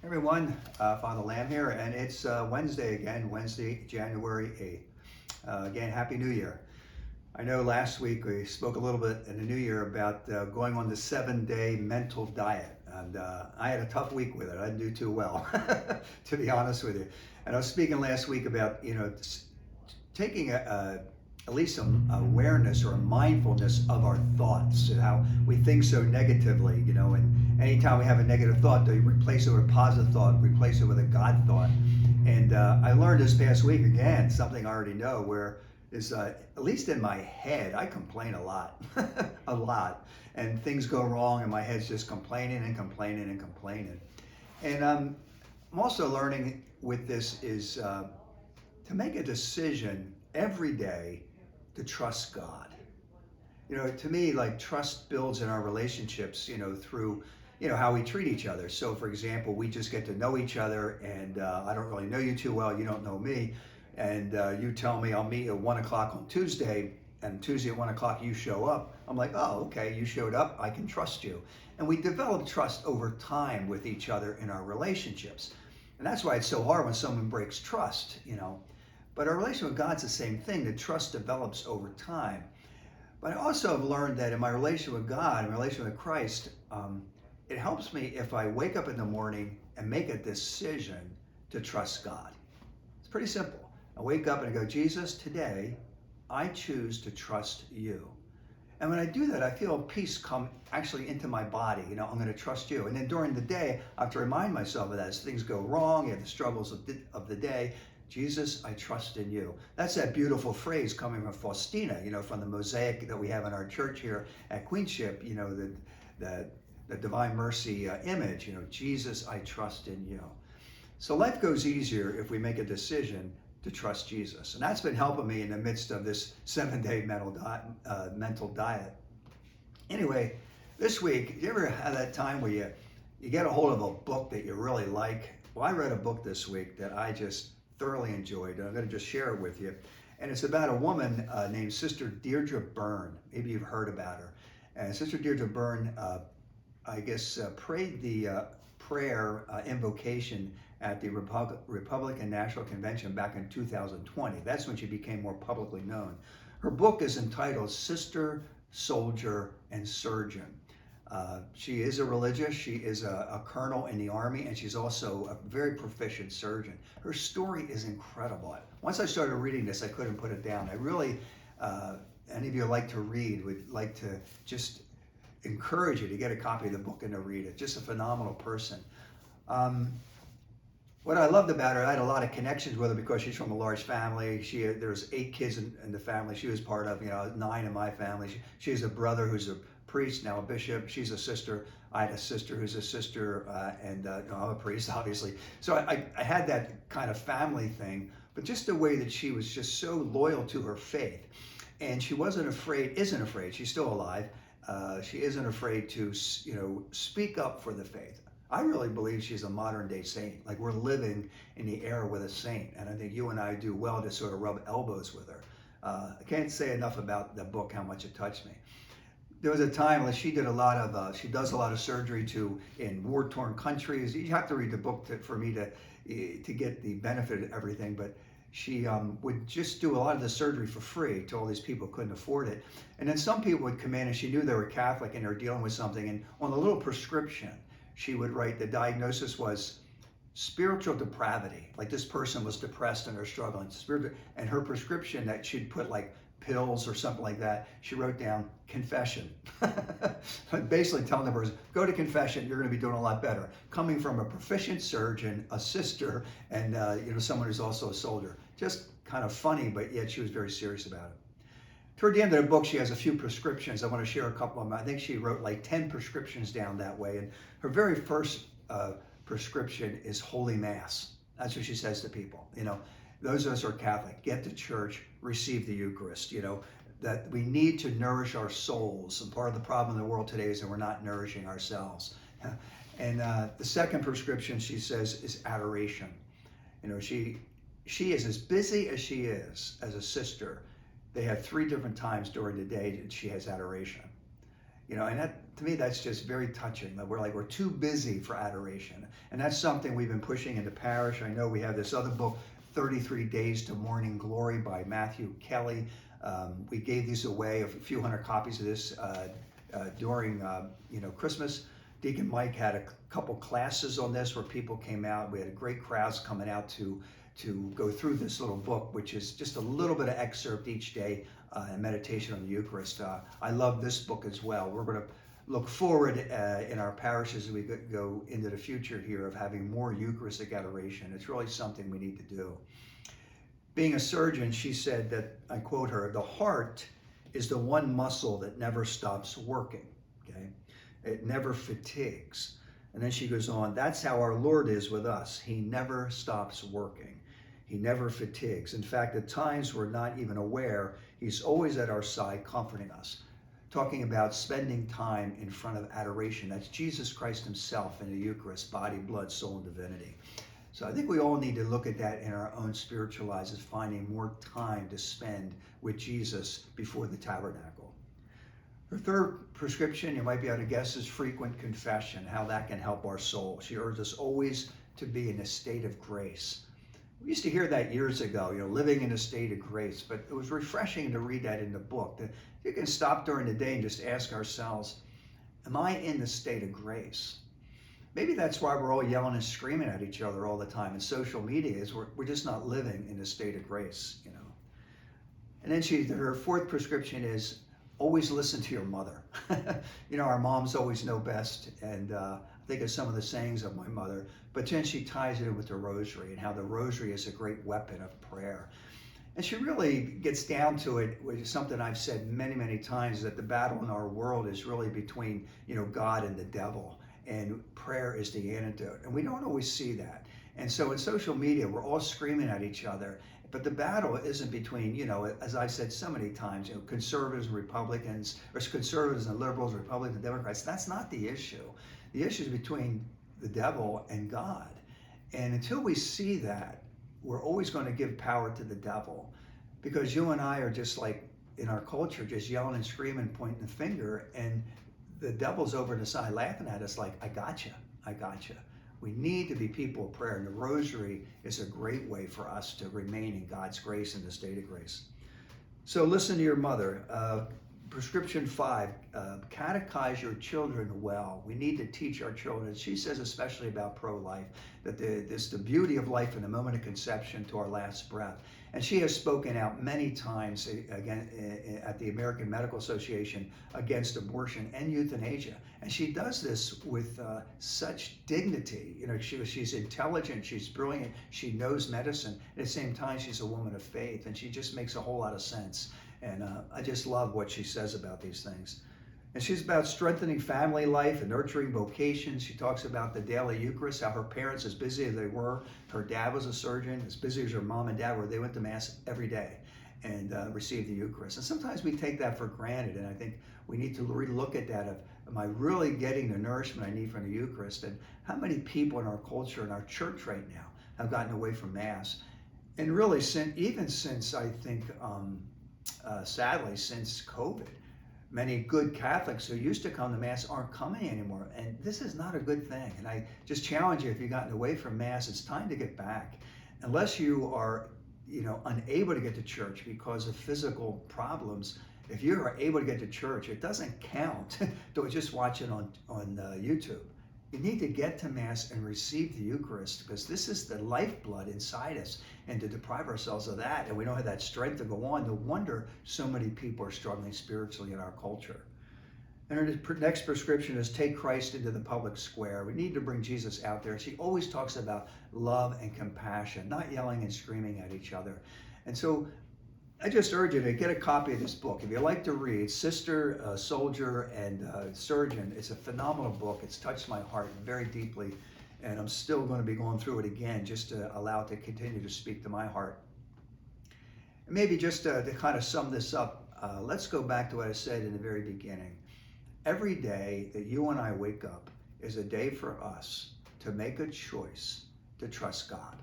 Everyone, Father Lamb here, and it's Wednesday again, Wednesday, January 8th. Again, Happy New Year. I know last week we spoke a little bit in the New Year about going on the 7-day mental diet, and I had a tough week with it. I didn't do too well, to be honest with you. And I was speaking last week about, taking at least some awareness or a mindfulness of our thoughts and how we think so negatively, and anytime we have a negative thought, they replace it with a positive thought, replace it with a God thought. And I learned this past week, again, something I already know, where is at least in my head, I complain a lot, a lot. And things go wrong and my head's just complaining and complaining and complaining. And I'm also learning with this is to make a decision every day to trust God. To me, like, trust builds in our relationships, through, how we treat each other. So, for example, we just get to know each other, and I don't really know you too well, you don't know me, and you tell me I'll meet at 1 o'clock on Tuesday, and Tuesday at 1 o'clock you show up. I'm like, oh, okay, you showed up, I can trust you. And we develop trust over time with each other in our relationships. And that's why it's so hard when someone breaks trust, But our relationship with God's the same thing. The trust develops over time. But I also have learned that in my relationship with God, in my relationship with Christ, it helps me if I wake up in the morning and make a decision to trust God. It's pretty simple. I wake up and I go, Jesus, today I choose to trust you. And when I do that, I feel peace come actually into my body. I'm going to trust you. And then during the day, I have to remind myself of that. As things go wrong, you have the struggles of the day, Jesus, I trust in you. That's that beautiful phrase coming from Faustina, from the mosaic that we have in our church here at Queenship, the Divine Mercy image, Jesus, I trust in you. So life goes easier if we make a decision to trust Jesus. And that's been helping me in the midst of this 7-day mental diet. Anyway, this week, you ever have that time where you get a hold of a book that you really like? Well, I read a book this week that I just thoroughly enjoyed, and I'm going to just share it with you. And it's about a woman named Sister Deirdre Byrne. Maybe you've heard about her. And Sister Deirdre Byrne, prayed the prayer invocation at the Republican National Convention back in 2020. That's when she became more publicly known. Her book is entitled Sister, Soldier, and Surgeon. She is a religious, she is a colonel in the Army, and she's also a very proficient surgeon. Her story is incredible. Once I started reading this, I couldn't put it down. I really, any of you like to read, would like to just encourage you to get a copy of the book and to read it. Just a phenomenal person. What I loved about her, I had a lot of connections with her because she's from a large family. There's 8 kids in the family she was part of, 9 in my family. She has a brother who's a priest, now a bishop. She's a sister. I had a sister who's a sister, and I'm a priest, obviously. So I had that kind of family thing, but just the way that she was just so loyal to her faith. And she isn't afraid, she's still alive. She isn't afraid to, speak up for the faith. I really believe she's a modern day saint. Like, we're living in the era with a saint. And I think you and I do well to sort of rub elbows with her. I can't say enough about the book, how much it touched me. There was a time when she does a lot of surgery in war-torn countries. You have to read the book for me to get the benefit of everything, but she would just do a lot of the surgery for free to all these people who couldn't afford it. And then some people would come in and she knew they were Catholic and they were dealing with something, and on a little prescription, she would write, the diagnosis was spiritual depravity. Like, this person was depressed and they're struggling. And her prescription that she'd put like pills or something like that, she wrote down confession. Basically telling the person, go to confession, you're going to be doing a lot better. Coming from a proficient surgeon, a sister, and someone who's also a soldier. Just kind of funny, but yet she was very serious about it. Toward the end of the book, she has a few prescriptions. I want to share a couple of them. I think she wrote like 10 prescriptions down that way. And her very first prescription is Holy Mass. That's what she says to people. Those of us who are Catholic, get to church, receive the Eucharist, that we need to nourish our souls. And part of the problem in the world today is that we're not nourishing ourselves. And the second prescription, she says, is adoration. She is as busy as she is as a sister. They have 3 different times during the day that she has adoration. And to me, that's just very touching. That we're too busy for adoration. And that's something we've been pushing in the parish. I know we have this other book, 33 Days to Morning Glory by Matthew Kelly. We gave these away, a few hundred copies of this during Christmas. Deacon Mike had a couple classes on this where people came out. We had great crowds coming out to go through this little book, which is just a little bit of excerpt each day and meditation on the Eucharist. I love this book as well. We're going to look forward in our parishes as we go into the future here of having more Eucharistic adoration. It's really something we need to do. Being a surgeon, she said that, I quote her, "The heart is the one muscle that never stops working." Okay, it never fatigues. And then she goes on, "That's how our Lord is with us. He never stops working. He never fatigues. In fact, at times we're not even aware, he's always at our side comforting us." Talking about spending time in front of adoration. That's Jesus Christ himself in the Eucharist, body, blood, soul, and divinity. So I think we all need to look at that in our own spiritual lives as finding more time to spend with Jesus before the tabernacle. Her third prescription, you might be able to guess, is frequent confession, how that can help our soul. She urges us always to be in a state of grace. We used to hear that years ago, living in a state of grace, but it was refreshing to read that in the book. That you can stop during the day and just ask ourselves, am I in the state of grace? Maybe that's why we're all yelling and screaming at each other all the time. And social media is we're just not living in a state of grace, And then her fourth prescription is always listen to your mother. Our moms always know best. And I think of some of the sayings of my mother, but then she ties it in with the rosary and how the rosary is a great weapon of prayer. And she really gets down to it, which is something I've said many, many times, that the battle in our world is really between, God and the devil. And prayer is the antidote. And we don't always see that. And so in social media, we're all screaming at each other. But the battle isn't between, as I've said so many times, conservatives and Republicans, or conservatives and liberals, Republicans and Democrats. That's not the issue. The issue is between the devil and God. And until we see that, we're always going to give power to the devil, because you and I are just like in our culture, just yelling and screaming, pointing the finger, and the devil's over on the side laughing at us like, I got you. We need to be people of prayer, and the rosary is a great way for us to remain in God's grace and the state of grace. So listen to your mother. Prescription 5, catechize your children well. We need to teach our children. She says especially about pro-life, that there's the beauty of life in the moment of conception to our last breath. And she has spoken out many times again at the American Medical Association against abortion and euthanasia. And she does this with such dignity. She's intelligent, she's brilliant, she knows medicine. At the same time, she's a woman of faith, and she just makes a whole lot of sense. And I just love what she says about these things. And she's about strengthening family life and nurturing vocations. She talks about the daily Eucharist, how her parents, as busy as they were, her dad was a surgeon, as busy as her mom and dad were, they went to Mass every day and received the Eucharist. And sometimes we take that for granted, and I think we need to relook at that of, am I really getting the nourishment I need from the Eucharist? And how many people in our culture, in our church right now, have gotten away from Mass? And really, even since I think, sadly, since COVID, many good Catholics who used to come to Mass aren't coming anymore. And this is not a good thing. And I just challenge you, if you've gotten away from Mass, it's time to get back. Unless you are, unable to get to church because of physical problems, if you are able to get to church, it doesn't count to just watch it on YouTube. You need to get to Mass and receive the Eucharist, because this is the lifeblood inside us. And to deprive ourselves of that, and we don't have that strength to go on, no wonder so many people are struggling spiritually in our culture. And her next prescription is take Christ into the public square. We need to bring Jesus out there. She always talks about love and compassion, not yelling and screaming at each other. And so I just urge you to get a copy of this book. If you like to read, Sister, Soldier, and Surgeon, it's a phenomenal book. It's touched my heart very deeply, and I'm still going to be going through it again just to allow it to continue to speak to my heart. And maybe just to kind of sum this up, let's go back to what I said in the very beginning. Every day that you and I wake up is a day for us to make a choice to trust God.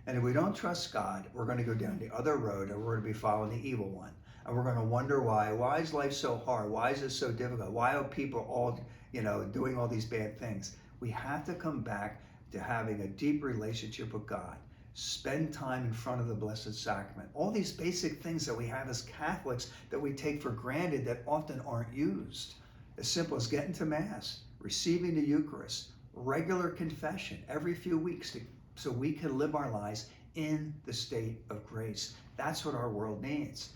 And if we don't trust God, we're going to go down the other road, and we're going to be following the evil one. and we're going to wonder why. Why is life so hard? Why is it so difficult? Why are people all, doing all these bad things? We have to come back to having a deep relationship with God. Spend time in front of the Blessed Sacrament. All these basic things that we have as Catholics that we take for granted that often aren't used. As simple as getting to Mass, receiving the Eucharist, regular confession every few weeks so we can live our lives in the state of grace. That's what our world needs.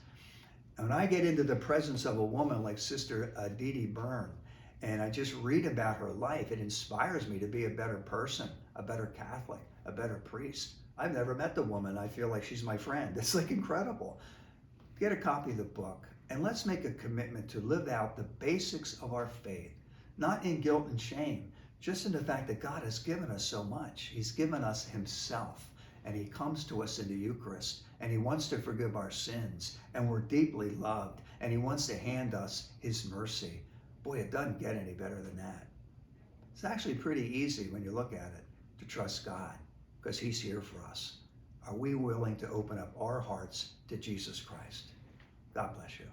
And when I get into the presence of a woman like Sister Dee Dee Byrne, and I just read about her life, it inspires me to be a better person, a better Catholic, a better priest. I've never met the woman. I feel like she's my friend. It's like incredible. Get a copy of the book, and let's make a commitment to live out the basics of our faith, not in guilt and shame, just in the fact that God has given us so much. He's given us himself, and he comes to us in the Eucharist, and he wants to forgive our sins, and we're deeply loved, and he wants to hand us his mercy. Boy, it doesn't get any better than that. It's actually pretty easy when you look at it to trust God, because he's here for us. Are we willing to open up our hearts to Jesus Christ? God bless you.